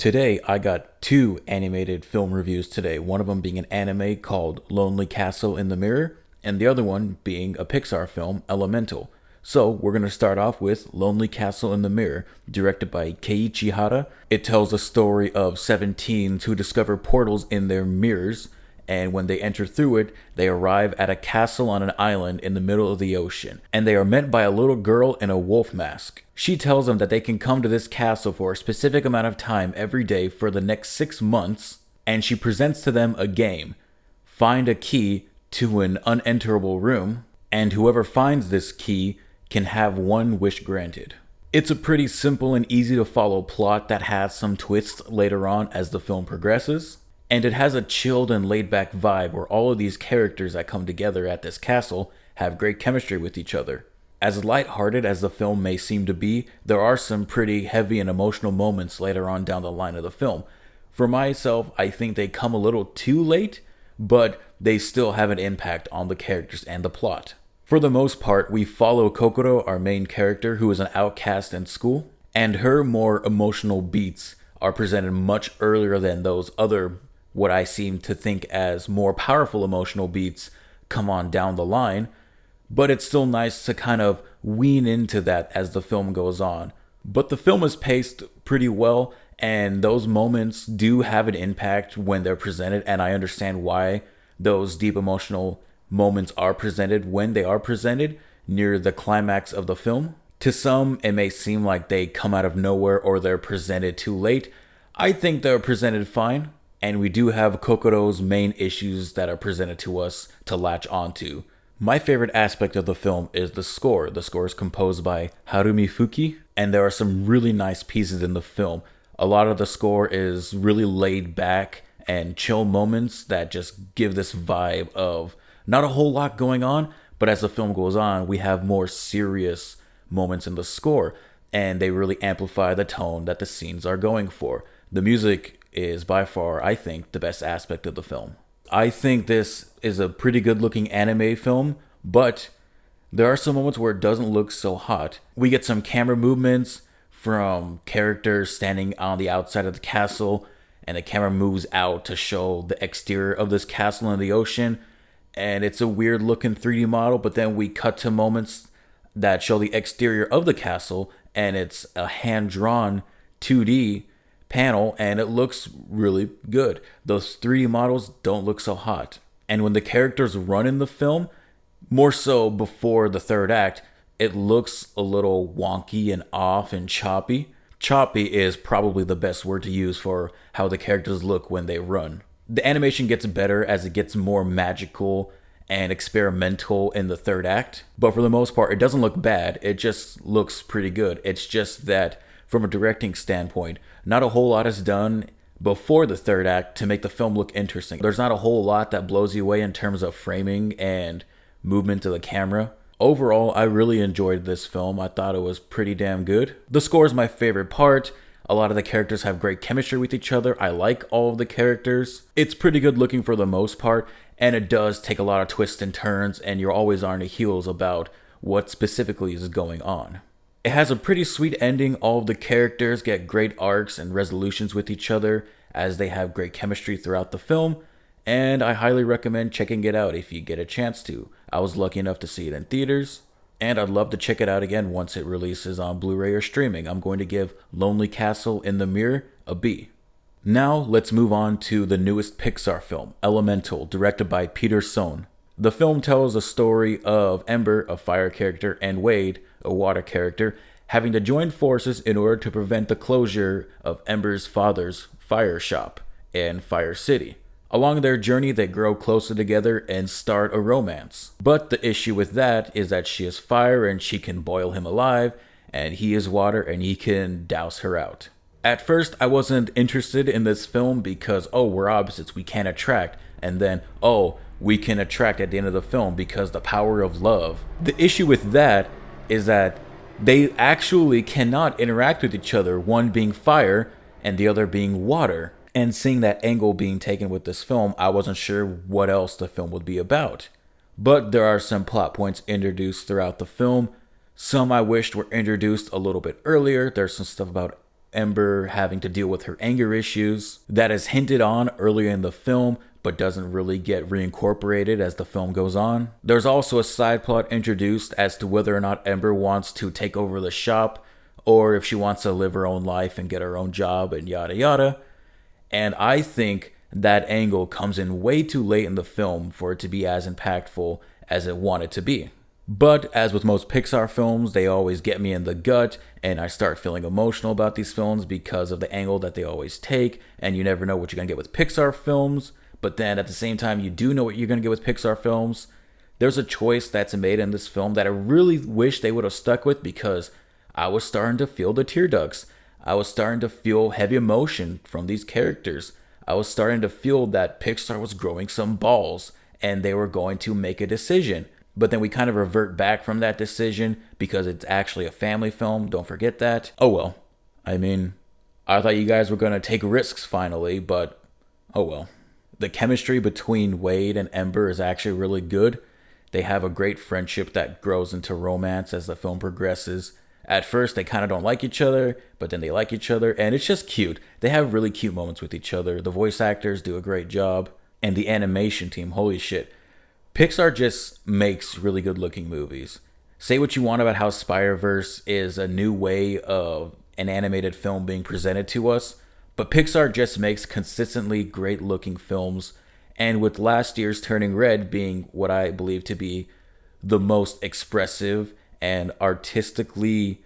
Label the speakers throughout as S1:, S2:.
S1: Today, I got two animated film reviews today, one of them being an anime called Lonely Castle in the Mirror, and the other one being a Pixar film, Elemental. So, we're going to start off with Lonely Castle in the Mirror, directed by Keiichi Hara. It tells the story of 17s who discover portals in their mirrors, and when they enter through it, they arrive at a castle on an island in the middle of the ocean, and they are met by a little girl in a wolf mask. She tells them that they can come to this castle for a specific amount of time every day for the next 6 months, and she presents to them a game. Find a key to an unenterable room, and whoever finds this key can have one wish granted. It's a pretty simple and easy to follow plot that has some twists later on as the film progresses. And it has a chilled and laid back vibe where all of these characters that come together at this castle have great chemistry with each other. As lighthearted as the film may seem to be, there are some pretty heavy and emotional moments later on down the line of the film. For myself, I think they come a little too late, but they still have an impact on the characters and the plot. For the most part, we follow Kokoro, our main character, who is an outcast in school, and her more emotional beats are presented much earlier than those other what I seem to think as more powerful emotional beats come on down the line, but it's still nice to kind of wean into that as the film goes on. But the film is paced pretty well, and those moments do have an impact when they're presented, and I understand why those deep emotional moments are presented when they are presented near the climax of the film. To some, it may seem like they come out of nowhere or they're presented too late. I think they're presented fine. And we do have Kokoro's main issues that are presented to us to latch onto. My favorite aspect of the film is the score. The score is composed by Harumi Fuki, and there are some really nice pieces in the film. A lot of the score is really laid back and chill moments that just give this vibe of not a whole lot going on, but as the film goes on, we have more serious moments in the score, and they really amplify the tone that the scenes are going for. The music is by far, I think, the best aspect of the film. I think this is a pretty good looking anime film, but there are some moments where it doesn't look so hot. We get some camera movements from characters standing on the outside of the castle, and the camera moves out to show the exterior of this castle in the ocean, and it's a weird looking 3D model, but then we cut to moments that show the exterior of the castle, and it's a hand-drawn 2D panel, and it looks really good. Those 3D models don't look so hot. And when the characters run in the film, more so before the third act, it looks a little wonky and off and choppy. Choppy is probably the best word to use for how the characters look when they run. The animation gets better as it gets more magical and experimental in the third act, but for the most part, it doesn't look bad. It just looks pretty good. It's just that from a directing standpoint, not a whole lot is done before the third act to make the film look interesting. There's not a whole lot that blows you away in terms of framing and movement of the camera. Overall, I really enjoyed this film. I thought it was pretty damn good. The score is my favorite part. A lot of the characters have great chemistry with each other. I like all of the characters. It's pretty good looking for the most part, and it does take a lot of twists and turns, and you're always on your heels about what specifically is going on. It has a pretty sweet ending. All of the characters get great arcs and resolutions with each other as they have great chemistry throughout the film, and I highly recommend checking it out if you get a chance to. I was lucky enough to see it in theaters, and I'd love to check it out again once it releases on Blu-ray or streaming. I'm going to give Lonely Castle in the Mirror a B. Now let's move on to the newest Pixar film, Elemental, directed by Peter Sohn. The film tells the story of Ember, a fire character, and Wade, a water character, having to join forces in order to prevent the closure of Ember's father's fire shop in Fire City. Along their journey, they grow closer together and start a romance. But the issue with that is that she is fire and she can boil him alive, and he is water and he can douse her out. At first, I wasn't interested in this film because, we're opposites, we can't attract, and then, we can attract at the end of the film because the power of love. The issue with that is that they actually cannot interact with each other, one being fire and the other being water. And seeing that angle being taken with this film, I wasn't sure what else the film would be about. But there are some plot points introduced throughout the film. Some I wished were introduced a little bit earlier. There's some stuff about Ember having to deal with her anger issues. That is hinted on earlier in the film, but doesn't really get reincorporated as the film goes on. There's also a side plot introduced as to whether or not Ember wants to take over the shop, or if she wants to live her own life and get her own job and yada yada. And I think that angle comes in way too late in the film for it to be as impactful as it wanted to be. But as with most Pixar films, they always get me in the gut, and I start feeling emotional about these films because of the angle that they always take, and you never know what you're going to get with Pixar films, but then at the same time, you do know what you're going to get with Pixar films. There's a choice that's made in this film that I really wish they would have stuck with, because I was starting to feel the tear ducts. I was starting to feel heavy emotion from these characters. I was starting to feel that Pixar was growing some balls, and they were going to make a decision. But then we kind of revert back from that decision because it's actually a family film. Don't forget that. Oh well. I mean, I thought you guys were going to take risks finally, but oh well. The chemistry between Wade and Ember is actually really good. They have a great friendship that grows into romance as the film progresses. At first, they kind of don't like each other, but then they like each other, and it's just cute. They have really cute moments with each other. The voice actors do a great job, and the animation team, holy shit. Pixar just makes really good looking movies. Say what you want about how Spider-Verse is a new way of an animated film being presented to us, but Pixar just makes consistently great looking films, and with last year's Turning Red being what I believe to be the most expressive and artistically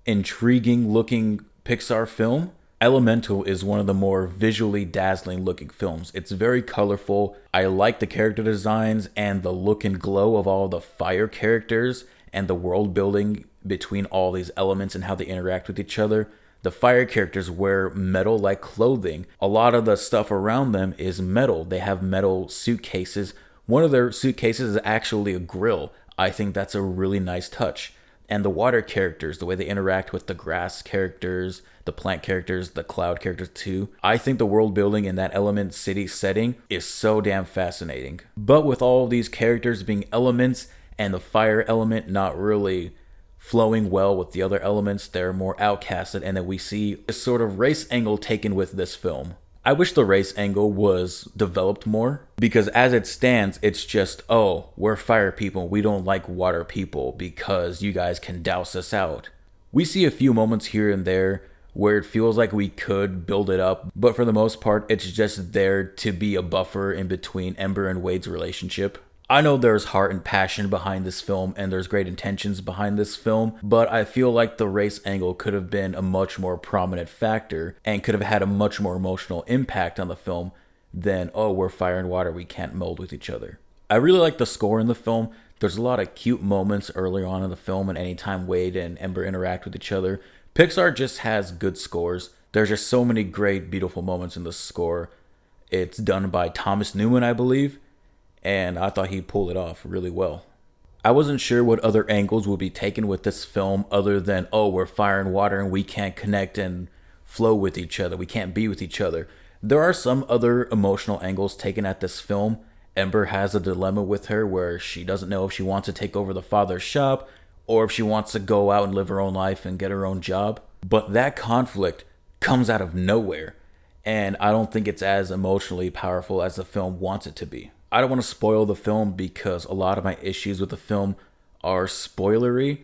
S1: intriguing looking Pixar film, Elemental is one of the more visually dazzling looking films. It's very colorful. I like the character designs and the look and glow of all the fire characters and the world building between all these elements and how they interact with each other. The fire characters wear metal-like clothing. A lot of the stuff around them is metal. They have metal suitcases. One of their suitcases is actually a grill. I think that's a really nice touch. And the water characters, the way they interact with the grass characters, the plant characters, the cloud characters too. I think the world building in that Element City setting is so damn fascinating. But with all of these characters being elements and the fire element not really flowing well with the other elements, they're more outcasted, and then we see a sort of race angle taken with this film. I wish the race angle was developed more, because as it stands, it's just, oh, we're fire people, we don't like water people because you guys can douse us out. We see a few moments here and there where it feels like we could build it up, but for the most part, it's just there to be a buffer in between Ember and Wade's relationship. I know there's heart and passion behind this film, and there's great intentions behind this film, but I feel like the race angle could have been a much more prominent factor and could have had a much more emotional impact on the film than, oh, we're fire and water, we can't mold with each other. I really like the score in the film. There's a lot of cute moments earlier on in the film, and anytime Wade and Ember interact with each other. Pixar just has good scores. There's just so many great, beautiful moments in the score. It's done by Thomas Newman, I believe, and I thought he pulled it off really well. I wasn't sure what other angles would be taken with this film other than, oh, we're fire and water and we can't connect and flow with each other. We can't be with each other. There are some other emotional angles taken at this film. Ember has a dilemma with her where she doesn't know if she wants to take over the father's shop or if she wants to go out and live her own life and get her own job. But that conflict comes out of nowhere, and I don't think it's as emotionally powerful as the film wants it to be. I don't want to spoil the film because a lot of my issues with the film are spoilery,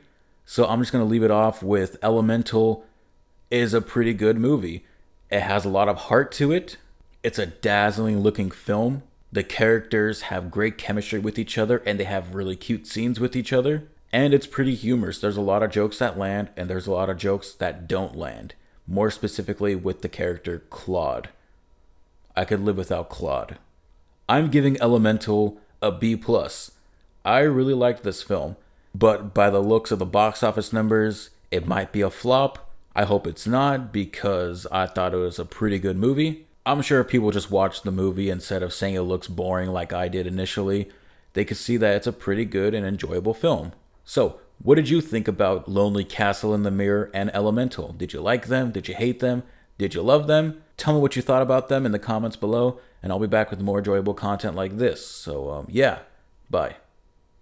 S1: so I'm just going to leave it off with Elemental is a pretty good movie. It has a lot of heart to it. It's a dazzling looking film. The characters have great chemistry with each other, and they have really cute scenes with each other. And it's pretty humorous. There's a lot of jokes that land, and there's a lot of jokes that don't land. More specifically with the character Claude. I could live without Claude. I'm giving Elemental a B+. I really liked this film, but by the looks of the box office numbers, it might be a flop. I hope it's not, because I thought it was a pretty good movie. I'm sure if people just watched the movie instead of saying it looks boring like I did initially, they could see that it's a pretty good and enjoyable film. So, what did you think about Lonely Castle in the Mirror and Elemental? Did you like them? Did you hate them? Did you love them? Tell me what you thought about them in the comments below, and I'll be back with more enjoyable content like this. So, yeah, bye.